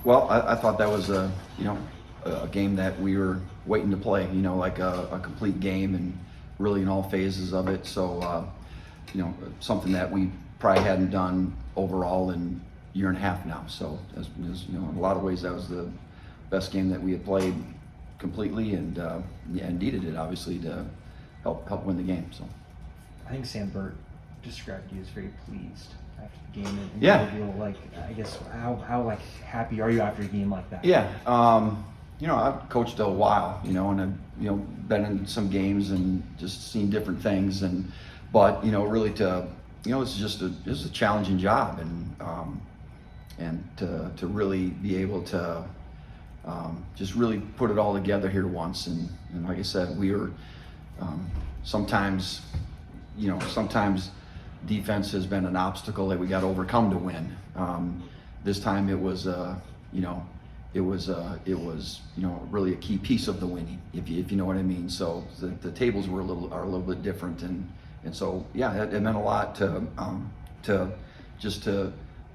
Well, I thought that was a game that we were waiting to play, like a complete game and really in all phases of it. So, something that we probably hadn't done overall in a year and a half now. So, as in a lot of ways, that was the best game that we had played completely, and needed it obviously to help win the game. So, I think Sam Burt described you as very pleased after the game, and yeah. Like, I guess how like happy are you after a game like that? Yeah. I've coached a while, and I've, been in some games and just seen different things, but really it's just a challenging job, and to really be able to just really put it all together here once, and like I said, we were sometimes defense has been an obstacle that we got to overcome to win. This time it was really a key piece of the winning, if you know what I mean. So the tables are a little bit different, and so yeah, it meant a lot to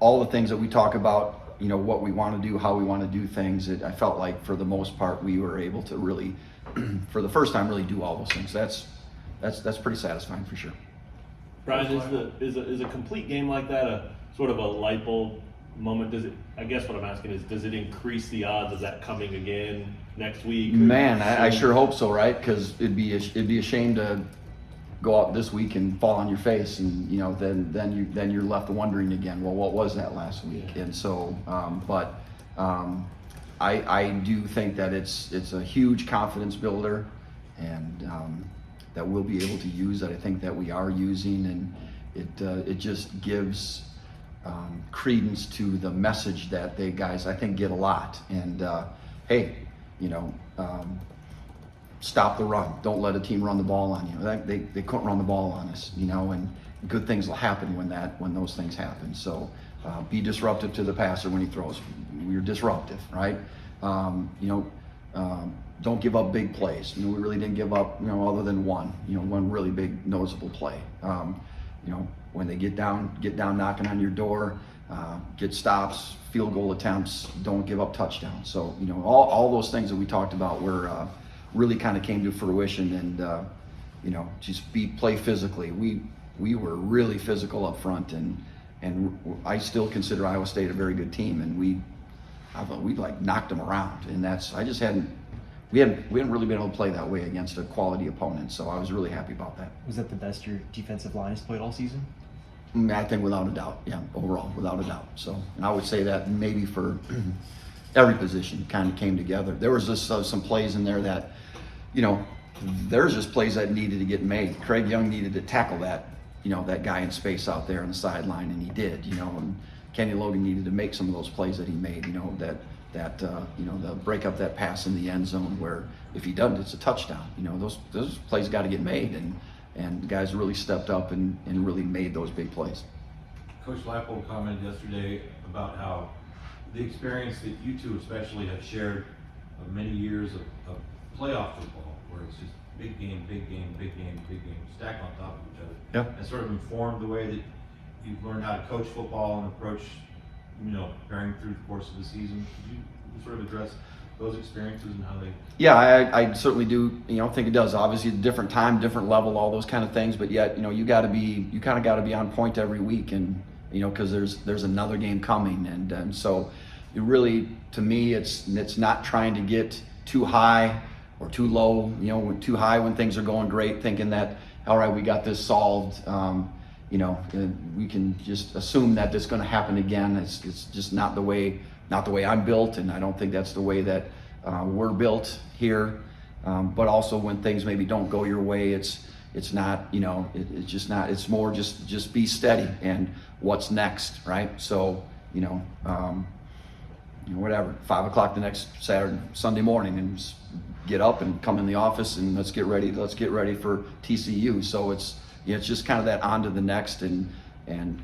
all the things that we talk about, what we want to do, how we want to do things. I felt like for the most part we were able to really, for the first time, really do all those things. That's pretty satisfying for sure. Brian, is a complete game like that a sort of a light bulb moment? I guess what I'm asking is, does it increase the odds of that coming again next week? Man, I sure hope so, right? Because it'd be a shame to go out this week and fall on your face, and then you're left wondering again, well, what was that last week? Yeah. And so, I do think that it's a huge confidence builder, and that we'll be able to use, that I think that we are using, and it just gives credence to the message that they guys, I think, get a lot. And hey, stop the run. Don't let a team run the ball on you. They couldn't run the ball on us, and good things will happen when those things happen. So be disruptive to the passer when he throws. We're disruptive, right? Don't give up big plays. We really didn't give up, other than one really big noticeable play. When they get down knocking on your door, get stops, field goal attempts, don't give up touchdowns. So, all those things that we talked about were really kind of came to fruition, and just play physically. We were really physical up front, and I still consider Iowa State a very good team, and I thought we knocked them around, and we hadn't really been able to play that way against a quality opponent, so I was really happy about that. Was that the best your defensive line has played all season? I think without a doubt, yeah, overall, without a doubt. So, and I would say that maybe for every position kind of came together. There was just some plays in there that, there's just plays that needed to get made. Craig Young needed to tackle that, that guy in space out there on the sideline, and he did, and Kenny Logan needed to make some of those plays that he made, the break up that pass in the end zone, where if he doesn't, it's a touchdown. Those plays got to get made, and the guys really stepped up and really made those big plays. Coach Leipold commented yesterday about how the experience that you two especially have shared of many years of playoff football, where it's just big game, stacked on top of each other. Yeah. And sort of informed the way that you've learned how to coach football and approach, preparing through the course of the season. Could you sort of address those experiences and how they? Yeah, I certainly do. Think it does. Obviously, different time, different level, all those kind of things. But yet, you kind of got to be on point every week, and because there's another game coming, and so it really, to me, it's not trying to get too high or too low. Too high when things are going great, thinking that all right, we got this solved. We can just assume that it's going to happen again. It's just not the way I'm built, and I don't think that's the way that we're built here. But also when things maybe don't go your way, it's not, it's just not. It's more just be steady and what's next, right? So whatever, 5 o'clock the next Sunday morning, and just get up and come in the office and let's get ready for TCU. So it's just kind of that on to the next, and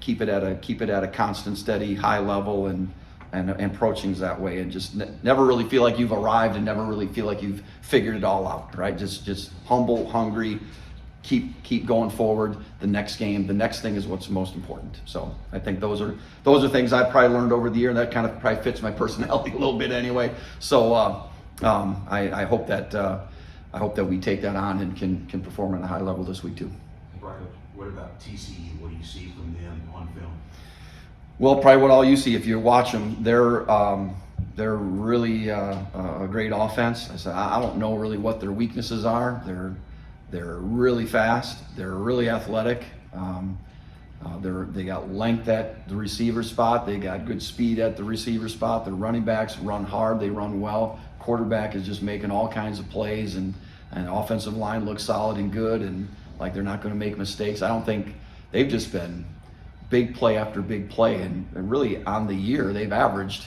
keep it at a constant, steady, high level, and approaching that way, and just never really feel like you've arrived, and never really feel like you've figured it all out, right? Just humble, hungry, keep going forward. The next game, the next thing is what's most important. So I think those are things I've probably learned over the year, and that kind of probably fits my personality a little bit anyway. So I hope that we take that on and can perform at a high level this week too. Brian, what about TCU? What do you see from them on film? Well, probably what all you see if you watch them, they're really a great offense. I said I don't know really what their weaknesses are. They're really fast. They're really athletic. They got length at the receiver spot. They got good speed at the receiver spot. Their running backs run hard. They run well. Quarterback is just making all kinds of plays, and offensive line looks solid and good, and like they're not going to make mistakes. I don't think they've just been big play after big play, and really on the year they've averaged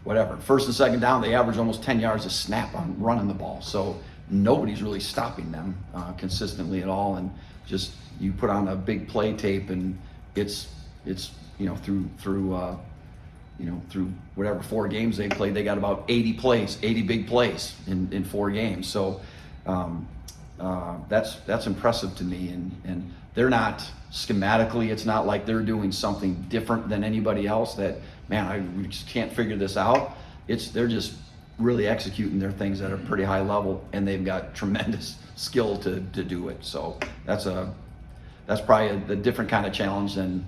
whatever. First and second down, they average almost 10 yards a snap on running the ball. So nobody's really stopping them consistently at all. And just you put on a big play tape, and it's through whatever 4 games they played, they got about 80 big plays in 4 games. So that's impressive to me. And they're not schematically, it's not like they're doing something different than anybody else that, man, we just can't figure this out. They're just really executing their things at a pretty high level, and they've got tremendous skill to do it. So that's probably a different kind of challenge than,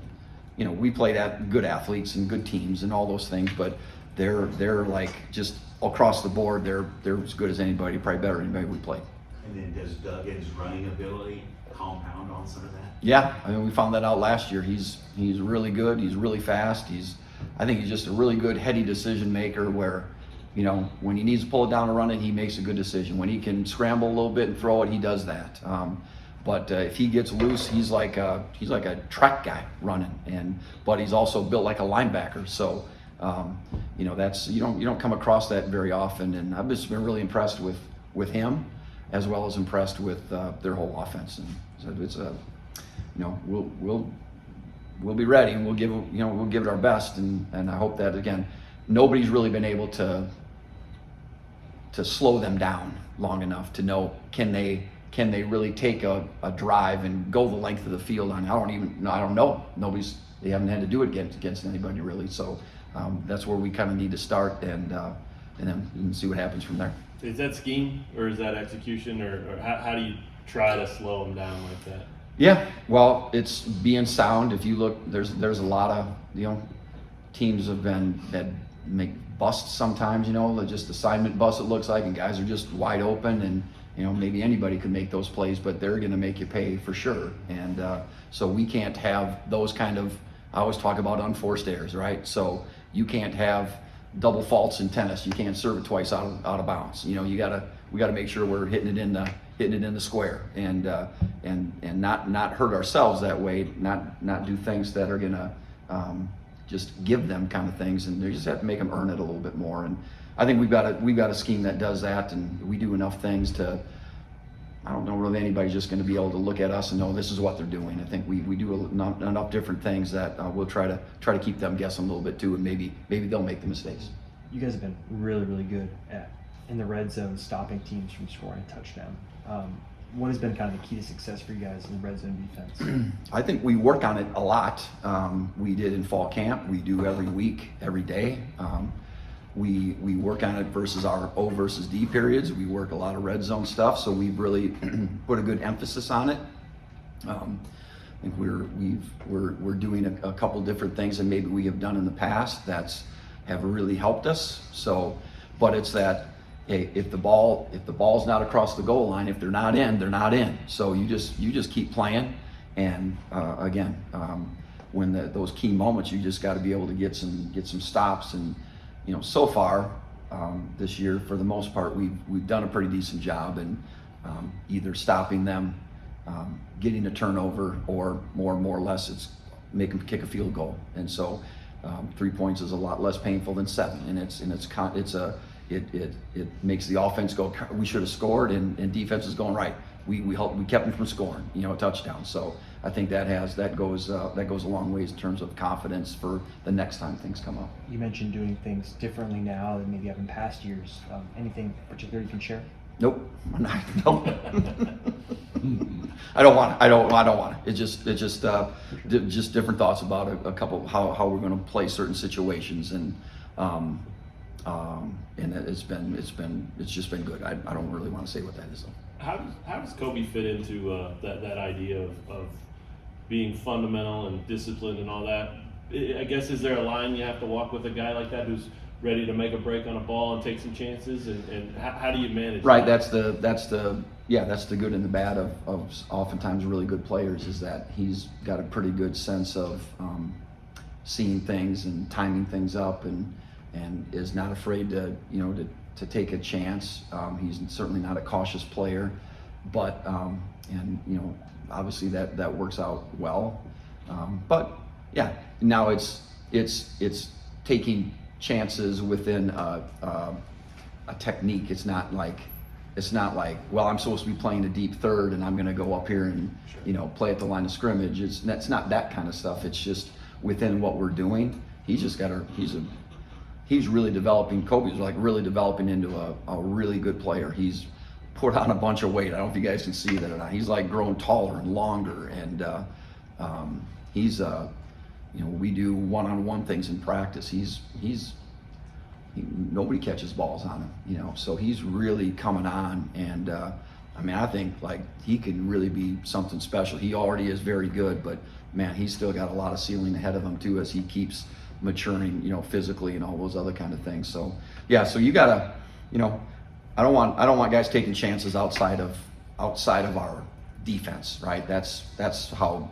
we played at good athletes and good teams and all those things, but they're like just across the board, they're as good as anybody, probably better than anybody we played. And then does Duggan's running ability compound on some of that? Yeah, I mean, we found that out last year. He's really good. He's really fast. I think he's just a really good heady decision maker where, when he needs to pull it down and run it, he makes a good decision. When he can scramble a little bit and throw it, he does that. But if he gets loose, he's like a track guy running, but he's also built like a linebacker. So, that's you don't come across that very often. And I've just been really impressed with him, as well as impressed with their whole offense. And so it's we'll be ready, and we'll give it our best. And I hope that, again, nobody's really been able to slow them down long enough to know can they really take a drive and go the length of the field on. I don't know. They haven't had to do it against anybody really. So that's where we kind of need to start, and then see what happens from there. Is that scheme, or is that execution, or how do you try to slow them down like that? Yeah, well, it's being sound. If you look, there's a lot of teams that make busts sometimes. Just assignment busts it looks like, and guys are just wide open, and maybe anybody could make those plays, but they're going to make you pay for sure. And so we can't have those kind of. I always talk about unforced errors, right? So you can't have double faults in tennis. You can't serve it twice out of bounds. We gotta make sure we're hitting it in the square, and not hurt ourselves that way. Not do things that are gonna just give them kind of things, and they just have to make them earn it a little bit more. And I think we've got a scheme that does that, and we do enough things to. I don't know really anybody's just going to be able to look at us and know this is what they're doing. I think we do enough different things that we'll try to keep them guessing a little bit too, and maybe they'll make the mistakes. You guys have been really, really good in the red zone, stopping teams from scoring a touchdown. What has been kind of the key to success for you guys in red zone defense? I think we work on it a lot. We did in fall camp. We do every week, every day. We work on it versus our O versus D periods. We work a lot of red zone stuff, so we've really put a good emphasis on it. I think we're doing a couple different things that maybe we have done in the past that's have really helped us. So, but it's that, hey, if the ball's not across the goal line, if they're not in, they're not in. So you just keep playing, and when those key moments, you just got to be able to get some stops. And so far this year, for the most part, we've done a pretty decent job in either stopping them, getting a turnover, or more or less it's make them kick a field goal. And so 3 points is a lot less painful than 7, and it makes the offense go, we should have scored, and defense is going, right, we kept them from scoring, a touchdown. So I think that goes a long ways in terms of confidence for the next time things come up. You mentioned doing things differently now than maybe you have in past years. Anything particular you can share? Nope. Nope. I don't want it. It's just different thoughts about a couple how we're going to play certain situations, and it's just been good. I don't really want to say what that is though. How does Kobe fit into that idea of being fundamental and disciplined and all that? I guess, is there a line you have to walk with a guy like that who's ready to make a break on a ball and take some chances, and how do you manage Right, that? that's the good and the bad of oftentimes really good players, is that he's got a pretty good sense of seeing things and timing things up, and is not afraid to take a chance. He's certainly not a cautious player, but obviously that works out well. But yeah, now it's taking chances within a technique. It's not like, well, I'm supposed to be playing a deep third and I'm going to go up here and play at the line of scrimmage. That's not that kind of stuff. It's just within what we're doing. He's really developing. Kobe's like really developing into a really good player. He's put on a bunch of weight. I don't know if you guys can see that or not. He's like growing taller and longer, and we do one-on-one things in practice. Nobody catches balls on him, so he's really coming on, and I think like he can really be something special. He already is very good, but man, he's still got a lot of ceiling ahead of him too, as he keeps maturing, physically and all those other kind of things. So yeah, so you gotta, I don't want guys taking chances outside of our defense, right? That's how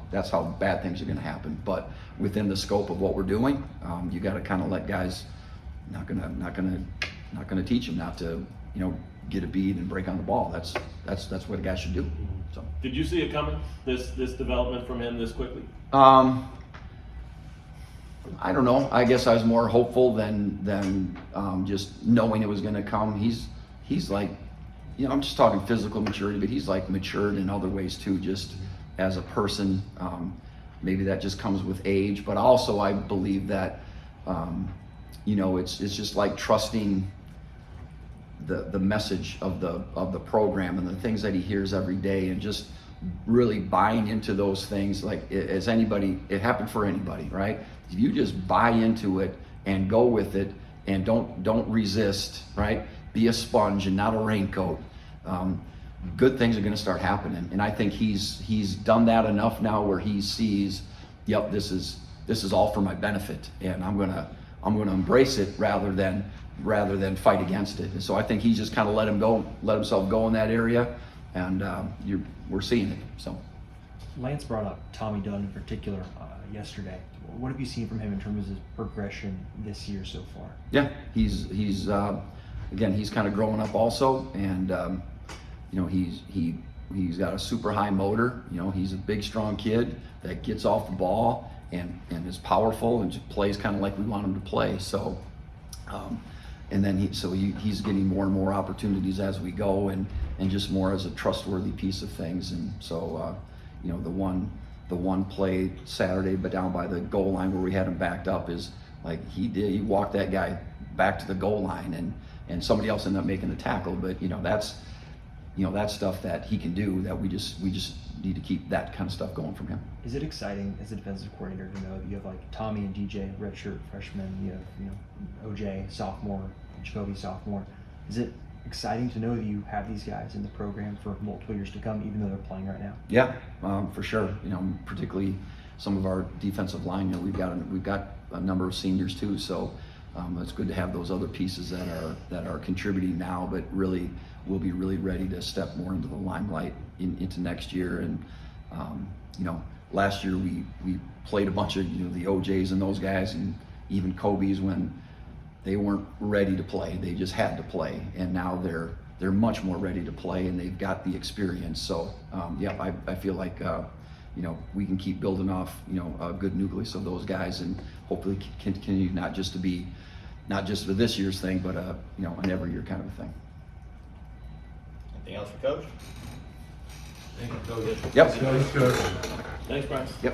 bad things are going to happen. But within the scope of what we're doing, you got to kind of let guys. Not gonna teach them not to, get a bead and break on the ball. That's what a guy should do. So. Did you see it coming? This development from him this quickly? I don't know. I guess I was more hopeful than just knowing it was going to come. He's like, I'm just talking physical maturity, but he's like matured in other ways too, just as a person. Maybe that just comes with age, but also I believe that it's just like trusting the message of the program and the things that he hears every day, and just really buying into those things. Like, as anybody, it happened for anybody, right? If you just buy into it and go with it and don't resist, right? Be a sponge and not a raincoat. Good things are going to start happening, and I think he's done that enough now where he sees, yep, this is all for my benefit, and I'm gonna embrace it rather than fight against it. And so I think he's just kind of let himself go in that area, and we're seeing it. So Lance brought up Tommy Dunn in particular yesterday. What have you seen from him in terms of his progression this year so far? Yeah, he's again, he's kind of growing up also, and he's got a super high motor. He's a big, strong kid that gets off the ball and is powerful and just plays kind of like we want him to play. So, and then he's getting more and more opportunities as we go, and just more as a trustworthy piece of things. And so, the one play Saturday, but down by the goal line where we had him backed up, is like he walked that guy back to the goal line, and somebody else ended up making the tackle. But that's stuff that he can do, that we just need to keep that kind of stuff going from him. Is it exciting as a defensive coordinator to know that you have like Tommy and DJ, redshirt freshmen, you have OJ sophomore, Jacoby sophomore? Is it exciting to know that you have these guys in the program for multiple years to come, even though they're playing right now? Yeah, for sure. Particularly some of our defensive line. We've got a number of seniors too, so it's good to have those other pieces that are contributing now, but really will be really ready to step more into the limelight into next year. And last year we played a bunch of the OJs and those guys, and even Kobe's, when they weren't ready to play. They just had to play, and now they're much more ready to play, and they've got the experience. So I feel like we can keep building off a good nucleus of those guys, and hopefully continue not just for this year's thing, but an every year kind of a thing. Anything else for Coach? Thank you, Coach. Yep. Thanks, Coach. Thanks, Brian. Yep.